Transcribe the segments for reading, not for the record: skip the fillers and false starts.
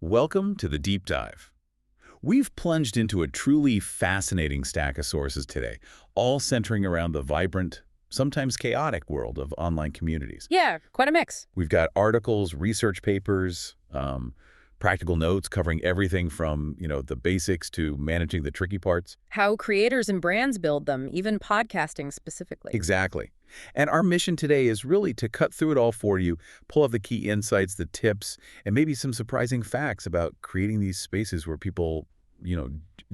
Welcome to the Deep Dive. We've plunged into a truly fascinating stack of sources today, all centering around the vibrant, sometimes chaotic world of online communities. Yeah, quite a mix. We've got articles, research papers, practical notes covering everything from, the basics to managing the tricky parts. How creators and brands build them, even podcasting specifically. Exactly. And our mission today is really to cut through it all for you, pull out the key insights, the tips, and maybe some surprising facts about creating these spaces where people,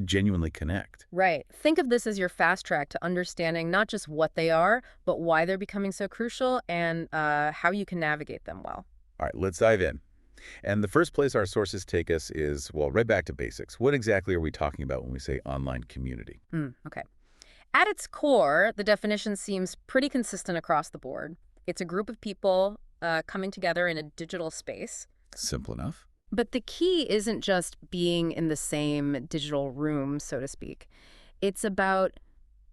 genuinely connect. Right. Think of this as your fast track to understanding not just what they are, but why they're becoming so crucial and how you can navigate them well. All right, let's dive in. And the first place our sources take us is, well, right back to basics. What exactly are we talking about when we say online community? Okay. At its core, the definition seems pretty consistent across the board. It's a group of people coming together in a digital space. Simple enough. But the key isn't just being in the same digital room, so to speak. It's about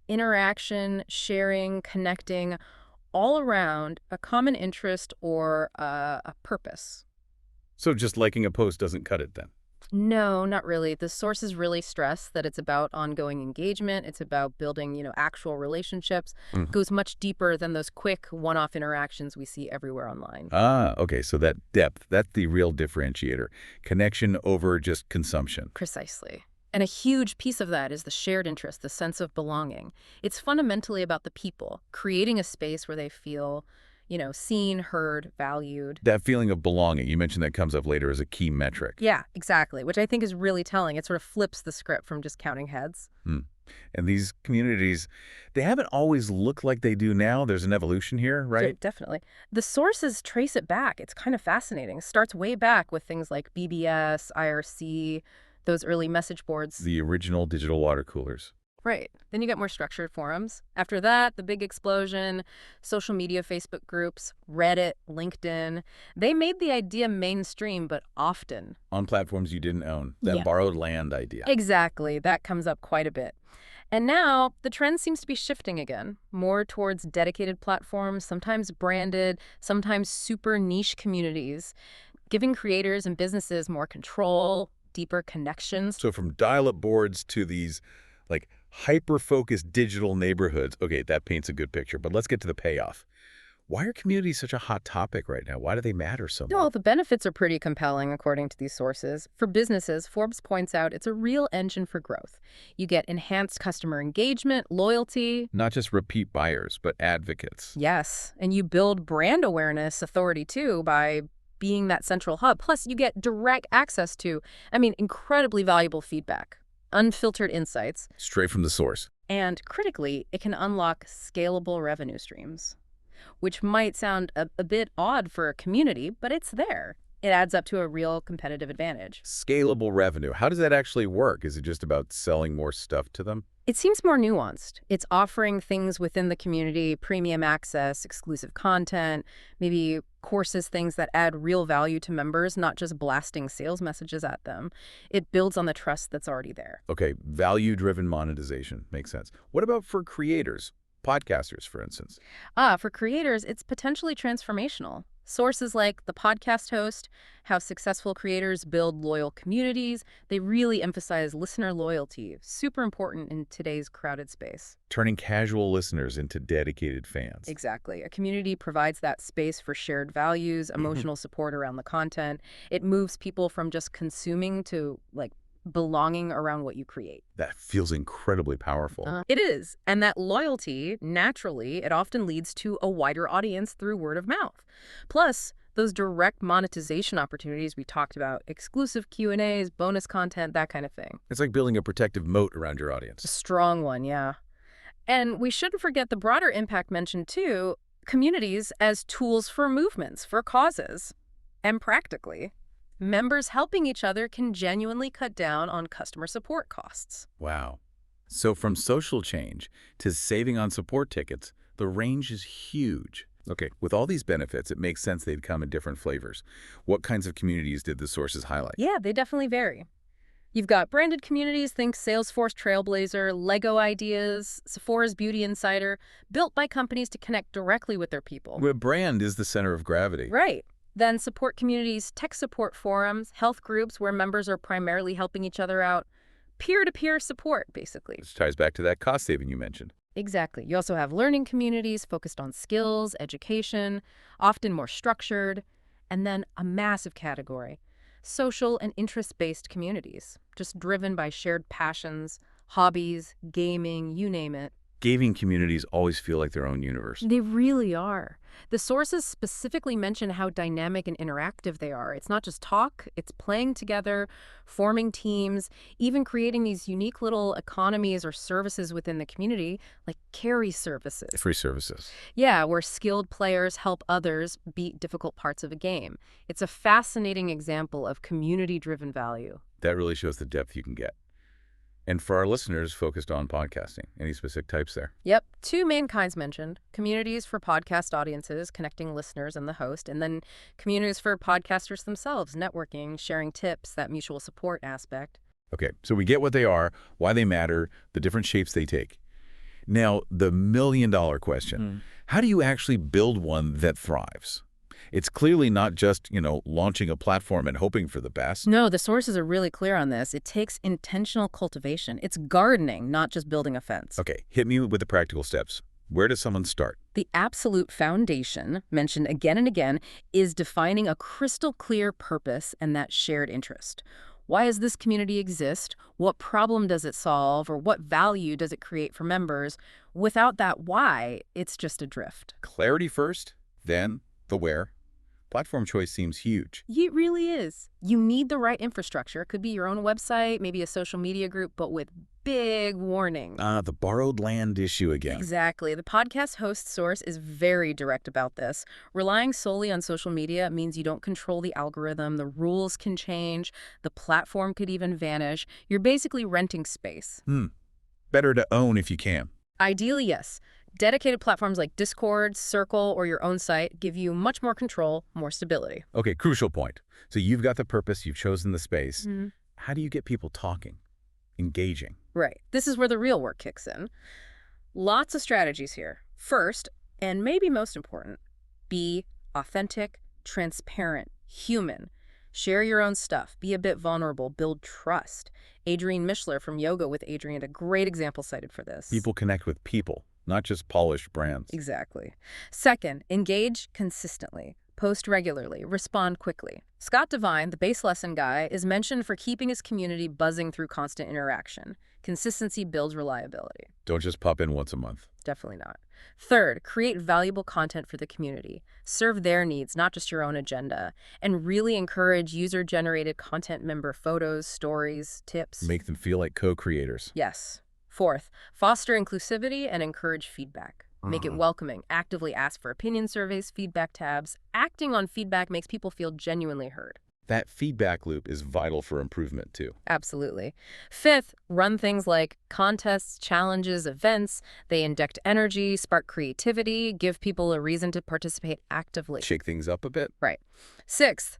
interaction, sharing, connecting, all around a common interest or a purpose. So just liking a post doesn't cut it then? No, not really. The sources really stress that it's about ongoing engagement. It's about building, actual relationships. It goes much deeper than those quick one-off interactions we see everywhere online. Ah, okay, so that depth, that's the real differentiator. Connection over just consumption. Precisely. And a huge piece of that is the shared interest, the sense of belonging. It's fundamentally about the people, creating a space where they feel, seen, heard, valued. That feeling of belonging, you mentioned that comes up later as a key metric. Yeah, exactly, which I think is really telling. It sort of flips the script from just counting heads. And these communities, they haven't always looked like they do now. There's an evolution here, right? Definitely. The sources trace it back. It's kind of fascinating. It starts way back with things like BBS, IRC, those early message boards. The original digital water coolers. Right. Then you get more structured forums. After that, the big explosion, social media, Facebook groups, Reddit, LinkedIn. They made the idea mainstream, but often. On platforms you didn't own. That Yeah. borrowed land idea. Exactly. That comes up quite a bit. And now the trend seems to be shifting again, more towards dedicated platforms, sometimes branded, sometimes super niche communities, giving creators and businesses more control, deeper connections. So from dial-up boards to these, hyper-focused digital neighborhoods. Okay, that paints a good picture, but let's get to the payoff. Why are communities such a hot topic right now? Why do they matter so much? Well, the benefits are pretty compelling, according to these sources. For businesses, Forbes points out it's a real engine for growth. You get enhanced customer engagement, loyalty. Not just repeat buyers, but advocates. Yes, and you build brand awareness, authority, too, by being that central hub. Plus, you get direct access to, incredibly valuable feedback, unfiltered insights. Straight from the source. And critically, it can unlock scalable revenue streams, which might sound a bit odd for a community, but it's there. It adds up to a real competitive advantage. Scalable revenue. How does that actually work? Is it just about selling more stuff to them? It seems more nuanced. It's offering things within the community, premium access, exclusive content, maybe courses, things that add real value to members, not just blasting sales messages at them. It builds on the trust that's already there. Okay, value-driven monetization. Makes sense. What about for creators? Podcasters, for instance. For creators, it's potentially transformational. Sources like the podcast host, how successful creators build loyal communities, they really emphasize listener loyalty, super important in today's crowded space. Turning casual listeners into dedicated fans. Exactly. A community provides that space for shared values, emotional support around the content. It moves people from just consuming to, belonging around what you create. That feels incredibly powerful. It is. And that loyalty, naturally, it often leads to a wider audience through word of mouth. Plus, those direct monetization opportunities we talked about, exclusive Q&As, bonus content, that kind of thing. It's like building a protective moat around your A audience. strong one, yeah. And we shouldn't forget the broader impact mentioned too, communities as tools for movements, for causes. And practically, members helping each other can genuinely cut down on customer support costs. Wow. So from social change to saving on support tickets, the range is huge. Okay, with all these benefits, it makes sense they'd come in different flavors. What kinds of communities did the sources highlight? Yeah, they definitely vary. You've got branded communities, think Salesforce Trailblazer, Lego Ideas, Sephora's Beauty Insider, built by companies to connect directly with their people. Where brand is the center of gravity. Right. Then support communities, tech support forums, health groups where members are primarily helping each other out. Peer-to-peer support, basically. This ties back to that cost saving you mentioned. Exactly. You also have learning communities focused on skills, education, often more structured. And then a massive category, social and interest-based communities, just driven by shared passions, hobbies, gaming, you name it. Gaming communities always feel like their own universe. They really are. The sources specifically mention how dynamic and interactive they are. It's not just talk, it's playing together, forming teams, even creating these unique little economies or services within the community, like carry services. Free services. Yeah, where skilled players help others beat difficult parts of a game. It's a fascinating example of community-driven value. That really shows the depth you can get. And for our listeners focused on podcasting, any specific types there? Yep, two main kinds mentioned. Communities for podcast audiences, connecting listeners and the host, and then communities for podcasters themselves, networking, sharing tips, that mutual support aspect. Okay, so we get what they are, why they matter, the different shapes they take. Now, the million-dollar question. How do you actually build one that thrives? It's clearly not just, launching a platform and hoping for the best. No, the sources are really clear on this. It takes intentional cultivation. It's gardening, not just building a fence. Okay, hit me with the practical steps. Where does someone start? The absolute foundation, mentioned again and again, is defining a crystal clear purpose and that shared interest. Why does this community exist? What problem does it solve? Or what value does it create for members? Without that why, it's just a drift. Clarity first, then the where. Platform choice seems huge. It really is. You need the right infrastructure. It could be your own website, maybe a social media group, but with big warnings. The borrowed land issue again. Exactly. The podcast host source is very direct about this. Relying solely on social media means you don't control the algorithm, the rules can change, the platform could even vanish. You're basically renting space. Better to own if you can. Ideally, yes. Dedicated platforms like Discord, Circle, or your own site give you much more control, more stability. Okay, crucial point. So you've got the purpose, you've chosen the space. How do you get people talking, engaging? Right. This is where the real work kicks in. Lots of strategies here. First, and maybe most important, be authentic, transparent, human. Share your own stuff. Be a bit vulnerable. Build trust. Adrienne Mishler from Yoga with Adrienne, a great example cited for this. People connect with people, not just polished brands. Exactly. Second, engage consistently. Post regularly. Respond quickly. Scott Devine, the base lesson guy, is mentioned for keeping his community buzzing through constant interaction. Consistency builds reliability. Don't just pop in once a month. Definitely not. Third, create valuable content for the community. Serve their needs, not just your own agenda. And really encourage user-generated content, member photos, stories, tips. Make them feel like co-creators. Yes. Fourth, foster inclusivity and encourage feedback. Make it welcoming. Actively ask for opinion surveys, feedback tabs. Acting on feedback makes people feel genuinely heard. That feedback loop is vital for improvement, too. Absolutely. Fifth, run things like contests, challenges, events. They inject energy, spark creativity, give people a reason to participate actively. Shake things up a bit. Right. Sixth,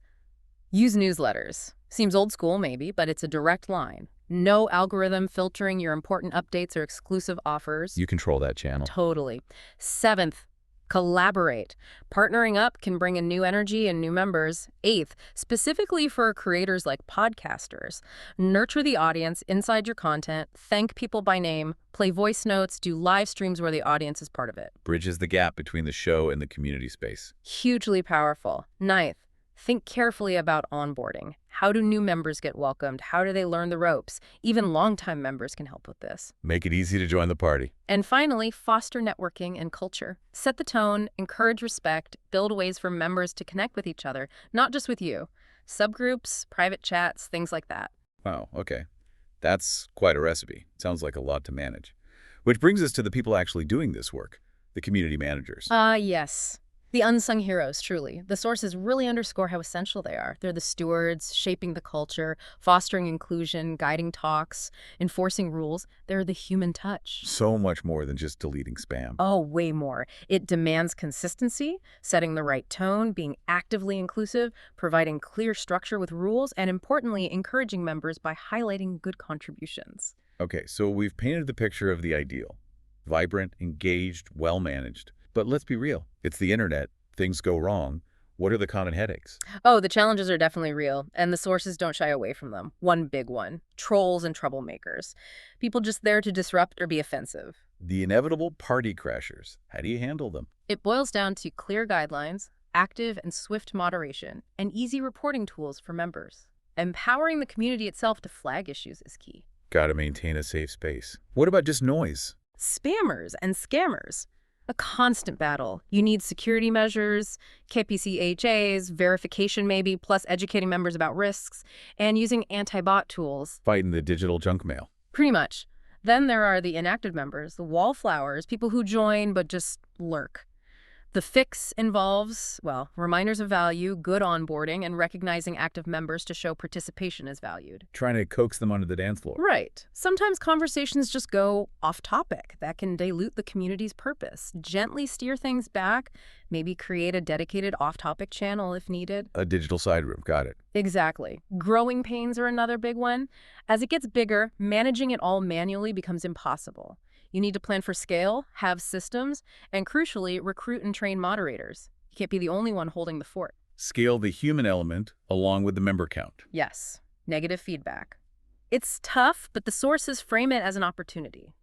use newsletters. Seems old school, maybe, but it's a direct line. No algorithm filtering your important updates or exclusive offers. You control that channel. Totally. Seventh, collaborate. Partnering up can bring in new energy and new members. Eighth, specifically for creators like podcasters, nurture the audience inside your content, thank people by name, play voice notes, do live streams where the audience is part of it. Bridges the gap between the show and the community space. Hugely powerful. Ninth, think carefully about onboarding. How do new members get welcomed? How do they learn the ropes? Even longtime members can help with this. Make it easy to join the party. And finally, foster networking and culture. Set the tone, encourage respect, build ways for members to connect with each other, not just with you. Subgroups, private chats, things like that. Wow, okay. That's quite a recipe. Sounds like a lot to manage. Which brings us to the people actually doing this work, the community managers. Yes. The unsung heroes, truly. The sources really underscore how essential they are. They're the stewards, shaping the culture, fostering inclusion, guiding talks, enforcing rules. They're the human touch. So much more than just deleting spam. Oh, way more. It demands consistency, setting the right tone, being actively inclusive, providing clear structure with rules, and importantly, encouraging members by highlighting good contributions. Okay, so we've painted the picture of the ideal. Vibrant, engaged, well-managed. But let's be real. It's the internet. Things go wrong. What are the common headaches? Oh, the challenges are definitely real, and the sources don't shy away from them. One big one: trolls and troublemakers. People just there to disrupt or be offensive. The inevitable party crashers. How do you handle them? It boils down to clear guidelines, active and swift moderation, and easy reporting tools for members. Empowering the community itself to flag issues is key. Got to maintain a safe space. What about just noise? Spammers and scammers. A constant battle. You need security measures, KPCHAs, verification maybe, plus educating members about risks, and using anti-bot tools. Fighting the digital junk mail. Pretty much. Then there are the inactive members, the wallflowers, people who join but just lurk. The fix involves, well, reminders of value, good onboarding, and recognizing active members to show participation is valued. Trying to coax them onto the dance floor. Right. Sometimes conversations just go off topic. That can dilute the community's purpose. Gently steer things back, maybe create a dedicated off-topic channel if needed. A digital side room. Got it. Exactly. Growing pains are another big one. As it gets bigger, managing it all manually becomes impossible. You need to plan for scale, have systems, and crucially, recruit and train moderators. You can't be the only one holding the fort. Scale the human element along with the member count. Yes, negative feedback. It's tough, but the sources frame it as an opportunity.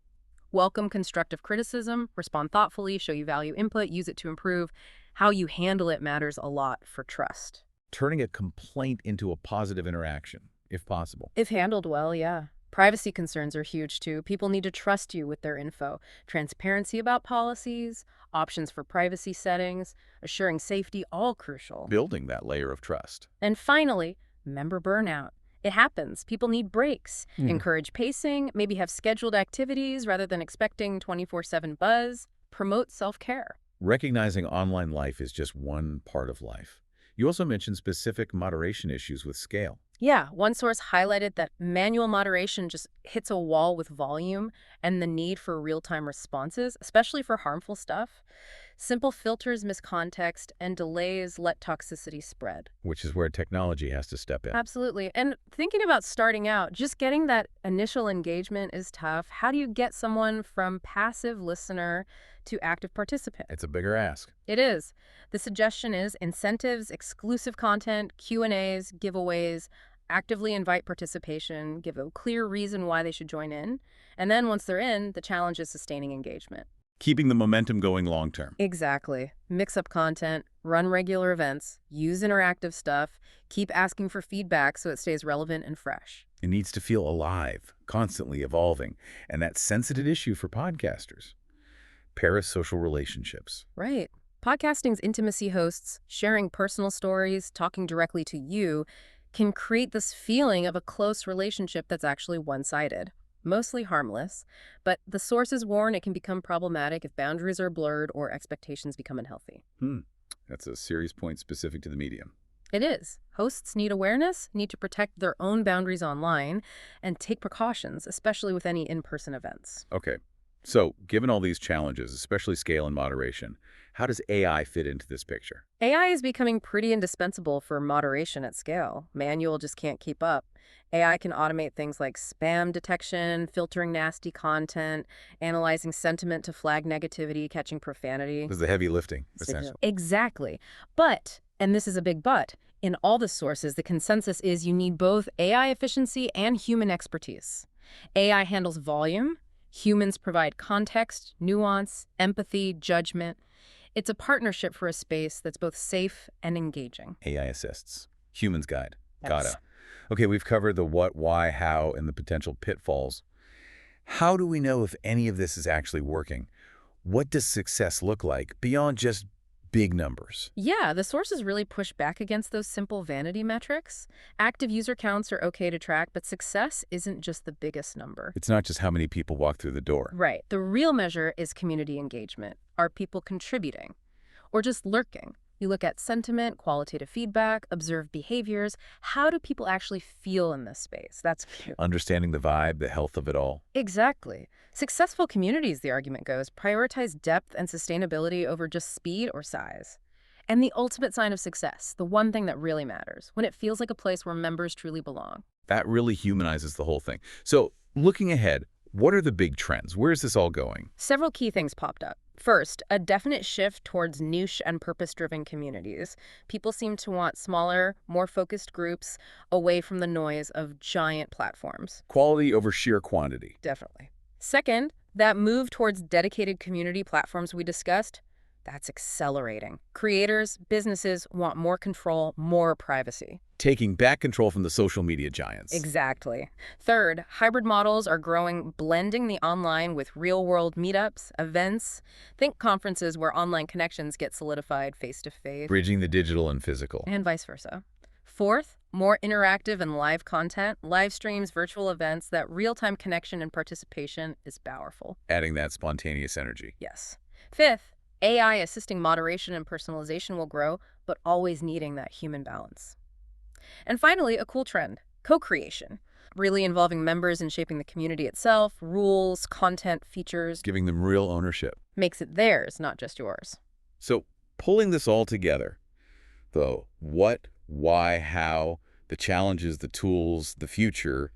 Welcome constructive criticism, respond thoughtfully, show you value input, use it to improve. How you handle it matters a lot for trust. Turning a complaint into a positive interaction, if possible. If handled well, yeah. Privacy concerns are huge too. People need to trust you with their info. Transparency about policies, options for privacy settings, assuring safety, all crucial. Building that layer of trust. And finally, member burnout. It happens. People need breaks. Encourage pacing, maybe have scheduled activities rather than expecting 24/7 buzz. Promote self-care. Recognizing online life is just one part of life. You also mentioned specific moderation issues with scale. Yeah, one source highlighted that manual moderation just hits a wall with volume and the need for real-time responses, especially for harmful stuff. Simple filters miss context, and delays let toxicity spread. Which is where technology has to step in. Absolutely. And thinking about starting out, just getting that initial engagement is tough. How do you get someone from passive listener to active participant? It's a bigger ask. It is. The suggestion is incentives, exclusive content, Q&As, giveaways, actively invite participation, give a clear reason why they should join in. And then once they're in, the challenge is sustaining engagement. Keeping the momentum going long term. Exactly. Mix up content, run regular events, use interactive stuff, keep asking for feedback so it stays relevant and fresh. It needs to feel alive, constantly evolving, and that's a sensitive issue for podcasters. Parasocial relationships. Right. Podcasting's intimacy hosts, sharing personal stories, talking directly to you, can create this feeling of a close relationship that's actually one-sided. Mostly harmless, but the sources warn it can become problematic if boundaries are blurred or expectations become unhealthy. That's a serious point specific to the medium. It is. Hosts need awareness, need to protect their own boundaries online, and take precautions, especially with any in-person events. Okay, so given all these challenges, especially scale and moderation, how does AI fit into this picture? AI is becoming pretty indispensable for moderation at scale. Manual just can't keep up. AI can automate things like spam detection, filtering nasty content, analyzing sentiment to flag negativity, catching profanity. This is the heavy lifting, essentially. Exactly. But, and this is a big but, in all the sources, the consensus is you need both AI efficiency and human expertise. AI handles volume. Humans provide context, nuance, empathy, judgment. It's a partnership for a space that's both safe and engaging. AI assists. Humans guide. Yes. Gotta. Okay, we've covered the what, why, how, and the potential pitfalls. How do we know if any of this is actually working? What does success look like beyond just big numbers? Yeah, the sources really push back against those simple vanity metrics. Active user counts are okay to track, but success isn't just the biggest number. It's not just how many people walk through the door. Right. The real measure is community engagement. Are people contributing? Or just lurking? You look at sentiment, qualitative feedback, observe behaviors. How do people actually feel in this space? That's key. Understanding the vibe, the health of it all. Exactly. Successful communities, the argument goes, prioritize depth and sustainability over just speed or size. And the ultimate sign of success, the one thing that really matters, when it feels like a place where members truly belong. That really humanizes the whole thing. So, looking ahead, What are the big trends? Where is this all going? Several key things popped up. First, a definite shift towards niche and purpose-driven communities. People seem to want smaller, more focused groups away from the noise of giant platforms. Quality over sheer quantity. Definitely. Second, that move towards dedicated community platforms we discussed, that's accelerating. Creators, businesses want more control, more privacy. Taking back control from the social media giants. Exactly. Third, hybrid models are growing, blending the online with real-world meetups, events. Think conferences where online connections get solidified face-to-face, Bridging the digital and physical. and vice versa. Fourth, more interactive and live content, live streams, virtual events. That real-time connection and participation is powerful. Adding that spontaneous energy. Yes. Fifth, AI assisting moderation and personalization will grow, but always needing that human balance. And finally, a cool trend, co-creation, really involving members in shaping the community itself, rules, content, features, Giving them real ownership. makes it theirs, not just yours. So pulling this all together, the what, why, how, the challenges, the tools, the future,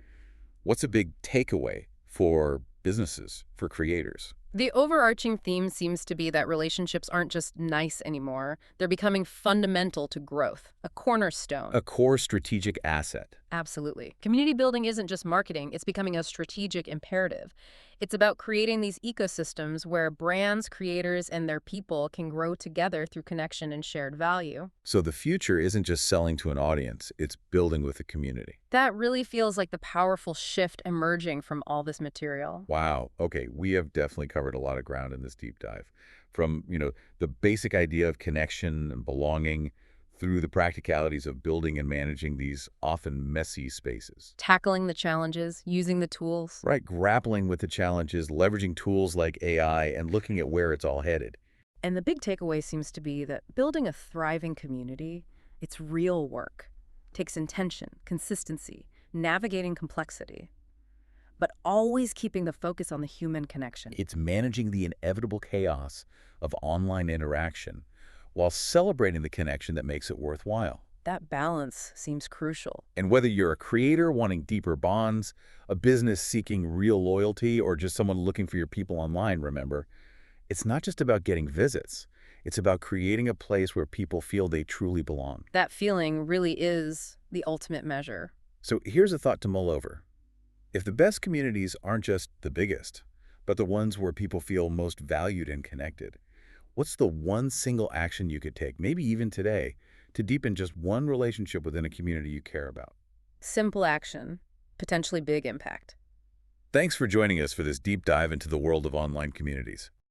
what's a big takeaway for businesses, for creators? The overarching theme seems to be that relationships aren't just nice anymore. They're becoming fundamental to growth, a cornerstone. A core strategic asset. Absolutely. Community building isn't just marketing, it's becoming a strategic imperative. It's about creating these ecosystems where brands, creators, and their people can grow together through connection and shared value. So the future isn't just selling to an audience, it's building with a community. That really feels like the powerful shift emerging from all this material. Wow. Okay, we have definitely covered a lot of ground in this deep dive. From, the basic idea of connection and belonging through the practicalities of building and managing these often messy spaces. Tackling the challenges, using the tools. Right, grappling with the challenges, leveraging tools like AI, and looking at where it's all headed. And the big takeaway seems to be that building a thriving community, it's real work. Takes intention, consistency, navigating complexity, but always keeping the focus on the human connection. It's managing the inevitable chaos of online interaction while celebrating the connection that makes it worthwhile. That balance seems crucial. And whether you're a creator wanting deeper bonds, a business seeking real loyalty, or just someone looking for your people online, remember, it's not just about getting visits. It's about creating a place where people feel they truly belong. That feeling really is the ultimate measure. So here's a thought to mull over. If the best communities aren't just the biggest, but the ones where people feel most valued and connected, what's the one single action you could take, maybe even today, to deepen just one relationship within a community you care about? Simple action, potentially big impact. Thanks for joining us for this deep dive into the world of online communities.